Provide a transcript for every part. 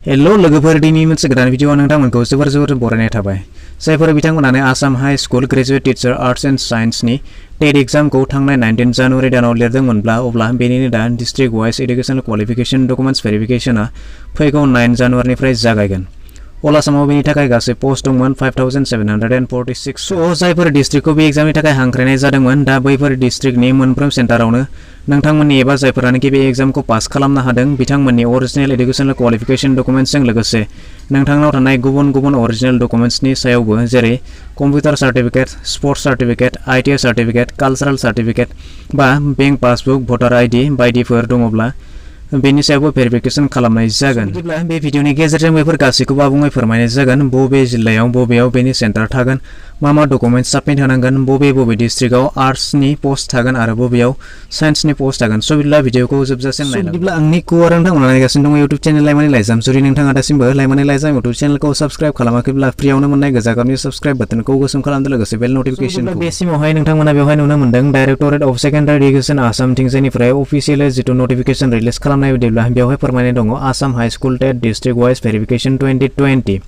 hello लोगोफोर दिनै मोनसे गोदान भिडिअ नोंथांमोनखौ जोबोर बरायनाय थाबाय जायफोर बिथांमोनानो Assam high school graduate teacher arts and science नि टेट एग्जाम को थांनाय 19 जानुवारि दानाव लिरदोंमोनब्ला अब्ला बेनिनो दा district wise educational qualification documents भेरिफिकेशना फैगौ 9 जानुवारिनिफ्राय जागायगोन अल आसामाव बेनि थाखाय गासै पोस्ट दंमोन 5746 सो जायफोर डिस्ट्रिक्टखौ बे एग्जामनि थाखाय हांख्रायनाय जादोंमोन दा बैफोर डिस्ट्रिक्टनि मोनफ्रोम सेन्टारावनो नोंथांमोननि एबा जायफोरानोखि बे एग्जामखौ पास खालामनो हादों बिथांमोननि अरिजिनेल एडुकेशनल क्वालिफिकेशन डकुमेन्ट्सजों लोगोसे नोंथांनाव थानाय गुबुन अरिजिनेल डकुमेन्ट्सनि सायावबो जेरै computer certificate sports certificate ITI certificate cultural certificate बा बैंक पासबुक भटार आईडी बायदिफोर दङब्ला बेनि सायावबो भेरिफिकेशन खालामनाय जागोन बिदिब्ला बे भिडिअनि गेजेरजों बेफोर गासैखौबो आबुङै फोरमायनाय जागोन बबे जिल्लायाव बबेयाव बेनि सेन्टार थागोन मा डकुमेन्ट्स साबमिट होनांगोन बबे डिस्ट्रिक्टआव आर्ट्सनि पोस्ट थागोन आरो बबेयाव साइन्सनि पोस्ट थागोन सो बिदिब्ला भिडिअखौ जोबजासिम नायलां बिदिब्ला आंनि खौरां नोंथांमोना नायगासिनो दङ YouTube चेनेल लाइमानि लाइजाम जुदि नोंथाङा दासिमबो लाइमानि लाइजाम YouTube चेनेलखौ साबस्क्राइब खालामाखैब्ला फ्रियावनो मोननाय गोजा गाबनि साबस्क्राइब बाटनखौ गोसोम खालामदो लोगोसे बेल नटिफिकेशनखौ बे सिमावहाय नोंथांमोना बेवहाय नुनो मोनदों directorate of secondary education Assam थिंजायनिफ्राय अफिसियेल जितु नटिफिकेशन रिलिज खालामनाय बायदिब्ला बेवहाय फोरमायनाय दङ Assam high school TET district wise verification 2020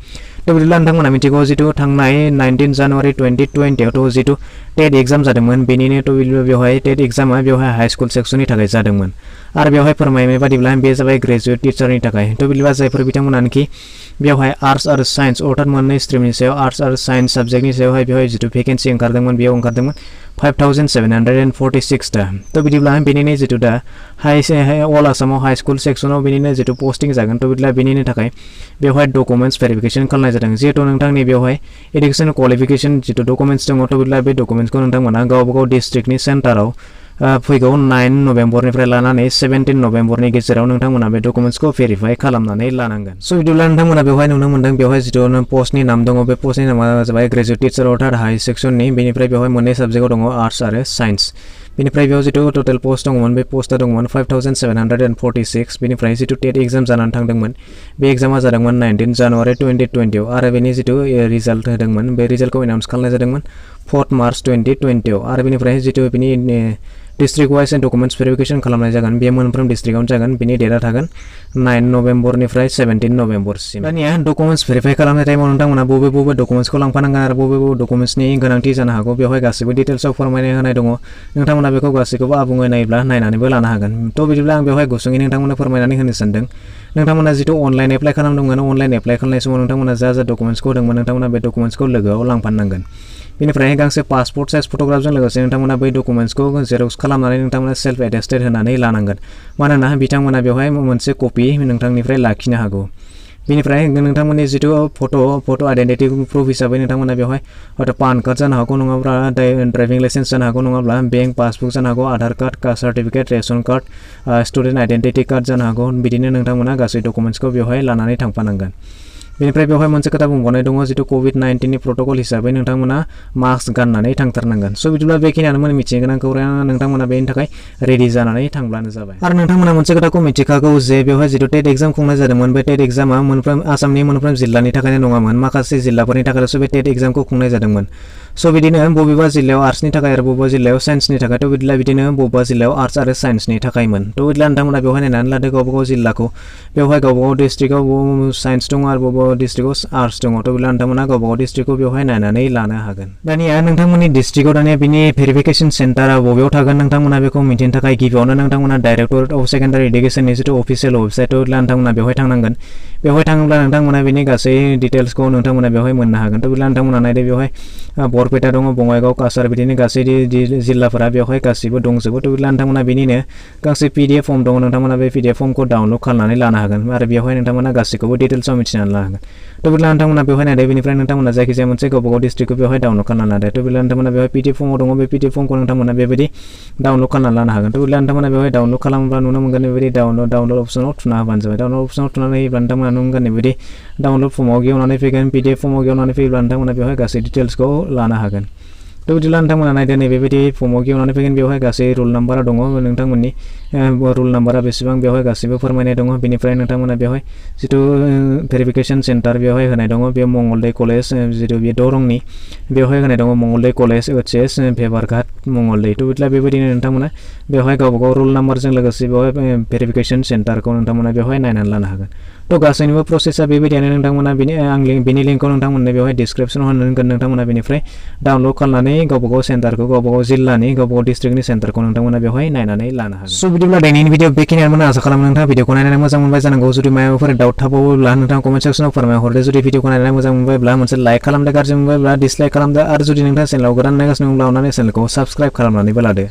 तो बिदिब्ला नोंथांमोना मिथिगौ जितु थांनाय 19 जानुवारि 2020 आव जितु टेट एग्जाम जादोंमोन बेनिनो तो बेवहाय टेट एग्जामा बेवहाय हाई स्कुल सेक्शननि थाखाय जादोंमोन आरो बेवहाय फोरमायनाय बादिब्ला बे जाबाय ग्रेजुवेट टिचारनि थाखाय तो बिदिब्ला जायफोर बिथांमोनानोखि बेवहाय आर्ट्स आरो साइन्स अर्थात मोननै स्ट्रिमनि सायाव आर्ट्स आरो साइन्स सब्जेक्टनि सायावहाय बेवहाय जितु भेकेन्सि ओंखारदोंमोन बेयाव ओंखारदोंमोन 5746 टा तो बिदिब्ला बेनिनो जितु दा अल आसामाव हाई स्कुल सेक्शनाव बेनिनो जितु पोस्टिं जागोन तो बिदिब्ला बेनिनो थाखाय बेवहाय डकुमेन्ट्स भेरिफिकेशन खालामनाय जादों जिहेतु नोंथांनि बेवहाय एडुकेशन क्वालिफिकेशन जितु डकुमेन्ट्स दङ तो बिदिब्ला बे डकुमेन्ट्सखौ नोंथांमोना गावबागाव डिस्ट्रिक्टनि सेन्टाराव फैगौ 9 नभेम्बरनिफ्राय लानानै 17 नभेम्बरनि गेजेराव नोंथांमोना बे डकुमेन्ट्सखौ भेरिफाइ खालामनानै लानांगोन सो बिदिब्ला नोंथांमोना बेवहाय नुनो मोनदों बेवहाय जितु पोस्टनि नाम दङ बे पोस्टनि नामा जाबाय ग्रेजुवेट टिचार अर्थात हाई सेक्शननि बेनिफ्राय बेवहाय मोननै साबजेक्टआव दङ आर्ट्स आरो साइन्स बेनिफ्राय बेयाव जितु टोटेल पोस्ट दङमोन बे पोस्टआ दङमोन 5746 बेनिफ्राय जितु टेट एग्जाम जानानै थांदोंमोन बे एग्जामा जादोंमोन 19 जानुवारि 2020 आरो बेनि जितु रिजाल्ट होदोंमोन बे रिजाल्टखौ एनाउन्स खालामनाय जादोंमन 4 मार्च 2020 आरो बेनिफ्राय जितु बेनि डिस्ट्रिक्ट वाइज डकुमेन्ट्स भेरिफिकेशन खालामनाय जागोन बे मोनफ्रोम डिस्ट्रिक्टआवनो जागोन बेनि डेटआ थागोन 9 नभेम्बरनिफ्राय 17 नभेम्बरसिम दानिया डकुमेन्ट्स भेरिफाइ खालामनाय टाइमाव नोंथांमोना बबे डकुमेन्ट्सखौ लांफानांगोन आरो बबे डकुमेन्ट्सनि गोनांथि जानो हागौ बेवहाय गासैबो डिटेल्सआव फोरमायनाय होनाय दङ नोंथांमोना बेखौ गासैखौबो आबुङै नायब्ला नायनानैबो लानो हागोन तो बिदिब्ला आं बेवहाय गुसुङै नोंथांमोननो फोरमायनानै होनो सानदों नोंथांमोना जितु अनलाइन एप्लाइ खालामदोंमोन अनलाइन एप्लाइ खालामनाय समाव नोंथांमोना जा डकुमेन्ट्सखौ होदोंमोन नोंथांमोना बे डकुमेन्ट्सखौ लोगोआव लांफानांगोन बेनिफ्राय गांसे पासपोर्ट साइज फटोग्राफजों लोगोसे नोंथांमोना बै डकुमेन्ट्सखौ जेरक्स खालामनानै नोंथांमोना सेल्फ एटेस्टेड होनानै लानांगोन मानोना बिथांमोना बेवहाय मोनसे कपि नोंथांनिफ्राय लाखिनो हागौ बेनिफ्राय नोंथांमोननि जितु फट' आइडेन्टिटि प्रुफ हिसाबै नोंथांमोना बेवहाय हयथ' पान कार्ड जानो हागौ नङाब्ला ड्राइभिं लाइसेन्स जानो हागौ नङाब्ला बैंक पासबुक जानो हागौ Aadhaar card caste certificate ration card student identity card जानो हागौ बिदिनो नोंथांमोना गासै डकुमेन्ट्सखौ बेवहाय लानानै थांफानांगोन बेनिफ्राय बेवहाय मोनसे खोथा बुंबावनाय दङ जितु COVID-19 नि प्रटोकल हिसाबै नोंथांमोना मास्क गाननानै थांथारनांगोन सो बिदिब्ला बेखिनियानो मिथिनो गोनां खौरां नोंथांमोना बेनि थाखाय रेडि जानानै थांब्लानो जाबाय आरो नोंथांमोना मोनसे खोथाखौ मिथिखागौ जे बेवहाय जितु टेट एग्जाम खुंनाय जादोंमोन बे टेट एग्जामा आसामनि मोनफ्रोम जिल्लानि थाखायनो नङामोन माखासे जिल्लाफोरनि थाखायसो बे टेट एग्जामखौ खुंनाय जादोंमोन सो बिदिनो बबेबा जिल्लायाव आर्ट्सनि थाखाय आरो बबेबा जिल्लायाव साइन्सनि थाखाय तो बिदिनो बबेबा जिल्लायाव आर्ट्स आरो साइन्सनि थाखायमोन तो बिदिब्ला नोंथांमोना बेवहाय नायनानै लादो गावबागाव जिल्लाखौ बेवहाय गावबागाव डिस्ट्रिक्टआव साइन्स दङ आरो बबेबा डिस्ट्रिक्टआव आर्ट्स दङ तो बिदिब्ला नोंथांमोना गावबागाव डिस्ट्रिक्टखौ बेवहाय नायनानै लानो हागोन दानिया नोंथांमोननि डिस्ट्रिक्टआव दानिया बिनि भेरिफिकेशन सेन्टारा बबेयाव थागोन नोंथांमोना बेखौ मिथिनो थाखाय गिबियावनो नोंथांमोना डाइरेक्टरेट अफ सेकेन्डारि एडुकेशननि जितु अफिसियेल वेबसाइट नोंथांमोना बेवहाय थांनांगोन बेवहाय थाङोब्ला नोंथांमोना बेनि गासै डिटेल्सखौ नोंथांमोना बेवहाय मोननो हागोन तो बिदिब्ला नोंथांमोना नायदो बेवहाय बरपेटा दङ बङाइगाव कासार बिदिनो गासै जिल्लाफोरा बेवहाय गासैबो दंजोबो तो बिदिब्ला नोंथांमोना बेनिनो गांसे PDF फर्म दङ नोंथांमोना बे PDF फर्मखौ डाउनलड खालामनानै लानो हागोन आरो बेवहाय नोंथांमोना गासैखौबो डिटेल्सआव मिथिनानै लानो हागोन तो बिदिब्ला नोंथांमोना बेवहाय नायदो बेनिफ्राय नोंथांमोना जायखिजाया मोनसे गावबागाव डिस्ट्रिक्टखौ बेवहाय डाउनलड खालामना लादो तो बिदिब्ला नोंथांमोना बेवहाय PDF फर्माव दङ बे PDF फर्मखौ नोंथांमोना बेबायदि डाउनलड खालामना लानो हागोन तो बिदिब्ला नोंथांमोना बेवहाय डाउनलड खालामोब्ला नुनो मोनगोन बेबायदि डाउनलड अप्शनाव थुना होबानो जाबाय डाउनलड अप्शनाव थुनानै होयोब्ला नोंथांमोना नुनो मोनगोन बेबायदि डाउनलड फर्माव गेवनानै फैगोन PDF फर्माव गेवनानै फैयोब्ला नोंथांमोना बेवहाय गासै डिटेल्सखौ लानो हागोन तो बिदिब्ला नोंथांमोना नायदो नैबेबायदि फर्माव गेवनानै फैगोन बेवहाय गासै रुल नाम्बारा दङ नोंथांमोननि रुल नाम्बारा बेसेबां बेवहाय गासैबो फोरमायनाय दङ बेनिफ्राय नोंथांमोना बेवहाय जितु भेरिफिकेशन सेन्टार बेवहाय होनाय दङ बे मंगलदै कलेज जितु बे दरंनि बेवहाय होनाय दङ मंगलदै कलेज HS भेबारघाट मंगलदै तो बिदिब्ला बेबायदिनो नोंथांमोना बेवहाय गावबागाव रुल नाम्बारजों लोगोसे बेवहाय भेरिफिकेशन सेन्टारखौ नोंथांमोना बेवहाय नायनानै लानो हागोन थ' गासैनिबो प्रसेसा बेबायदियानो नोंथांमोना बेनि लिंकखौ नोंथांमोननो बेवहाय डिसक्रिपसनाव होनो होगोन नोंथांमोना बेनिफ्राय डाउनलड खालामनानै गावबागाव सेन्टारखौ गावबागाव जिल्लानि गावबागाव डिस्ट्रिक्टनि सेन्टारखौ नोंथांमोना बेवहाय नायनानै लानो हागोन स' बिदिब्ला दिनैनि भिडिअ बेखिनियानो आसा खालामो नोंथाङा भिडिअखौ नायनानै मोजां मोनबाय जानांगौ जुदि माबाफोर डाउट थाबावोब्ला नोंथाङा कमेन्ट सेक्सनाव फोरमायहरदो जुदि भिडिअखौ नायनानै मोजां मोनबायब्ला मोनसे लाइक खालामदो गाज्रि मोनबायब्ला डिसलाइक खालामदो आरो जुदि नोंथाङा चेनेलाव गोदान नायगासिनो दंब्ला अननानै चेनेलखौ साबस्क्राइब खालामनानैबो लादो